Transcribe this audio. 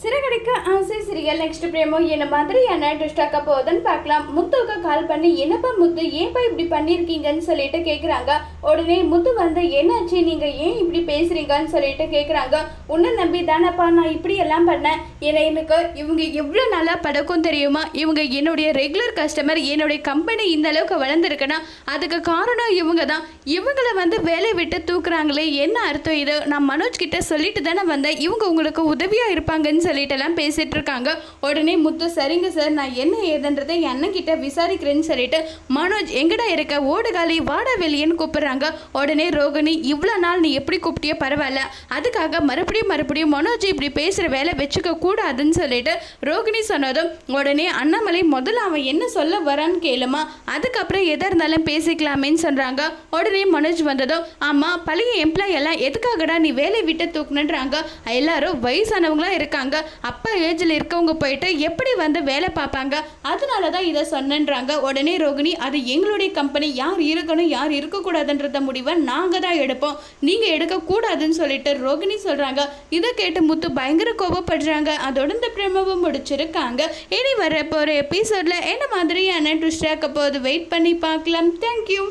சிறகடிக்க ஆசை serial next பிரேமோ என்ன மாதிரியான ட்விஸ்டாக்க போகுதுன்னு பார்க்கலாம். முத்துவுக்கு கால் பண்ணி என்னப்பா முத்து ஏன்பா இப்படி பண்ணியிருக்கீங்கன்னு சொல்லிட்டு கேட்குறாங்க. உடனே முத்து வந்து என்னாச்சு, நீங்க ஏன் இப்படி பேசுறீங்கன்னு சொல்லிட்டு கேட்குறாங்க. உன்னை நம்பி தானப்பா நான் இப்படி எல்லாம் பண்ணேன். எனக்கு இவங்க எவ்வளோ நல்லா பழக்கம் தெரியுமா, இவங்க என்னுடைய ரெகுலர் கஸ்டமர், என்னுடைய கம்பெனி இந்த அளவுக்கு வளர்ந்துருக்குன்னா அதுக்கு காரணம் இவங்க தான். இவங்களை வந்து வேலையை விட்டு தூக்குறாங்களே, என்ன அர்த்தம் இது? நான் மனோஜ் கிட்ட சொல்லிட்டு தானே வந்தேன், இவங்க உங்களுக்கு உதவியாக இருப்பாங்கன்னு சொல்லிட்டு எல்லாம் பேசிட்டு இருக்காங்க. உடனே முத்து சரிங்க சார், நான் என்ன ஏதுன்றதை என் அண்ணன் கிட்ட விசாரிக்கிறேன்னு சொல்லிட்டு மனோஜ் எங்கடா இருக்க, ஓடுகாலி வாடா வெளியேன்னு கூப்பிடுறாங்க. உடனே ரோகிணி இவ்வளோ நாள் நீ எப்படி கூப்பிட்டியோ பரவாயில்ல, அதுக்காக மறுபடியும் மனோஜ் இப்படி பேசுகிற வேலை வச்சுக்க கூடாதுன்னு சொல்லிட்டு ரோகிணி சொன்னதும் உடனே அண்ணாமலை முதல்ல அவன் என்ன சொல்ல வரான்னு கேளுமா, அதுக்கப்புறம் எதாக இருந்தாலும் பேசிக்கலாமேன்னு சொல்கிறாங்க. உடனே மனோஜ் வந்ததும் ஆமாம் பழைய எம்ப்ளாயி எல்லாம் எதுக்காகடா நீ வேலையை விட்டு தூக்குனுன்றாங்க, எல்லாரும் வயசானவங்களாம் இருக்காங்க, அப்பா ஏஜில் இருக்கவங்க போயிட்டு எப்படி வந்து வேலை பார்ப்பாங்க, அதனால தான் இதை சொன்னன்றாங்க. உடனே ரோகிணி அது எங்களுடைய கம்பெனி, யார் இருக்கணும் யார் இருக்கக்கூடாதுன்றத முடிவை நாங்கள் தான் எடுப்போம், நீங்கள் எடுக்கக்கூடாதுன்னு சொல்லிட்டு ரோகிணி சொல்கிறாங்க. இதை கேட்டு முத்து பயங்கர கோபப்படுறாங்க. அதோட இந்த பிரேமவும் முடிச்சிருக்காங்க. இனி வர போகிற எபிசோடில் என்ன மாதிரியான ட்விஸ்ட் ஆக்க போகுது வெயிட் பண்ணி பார்க்கலாம். தேங்க்யூ.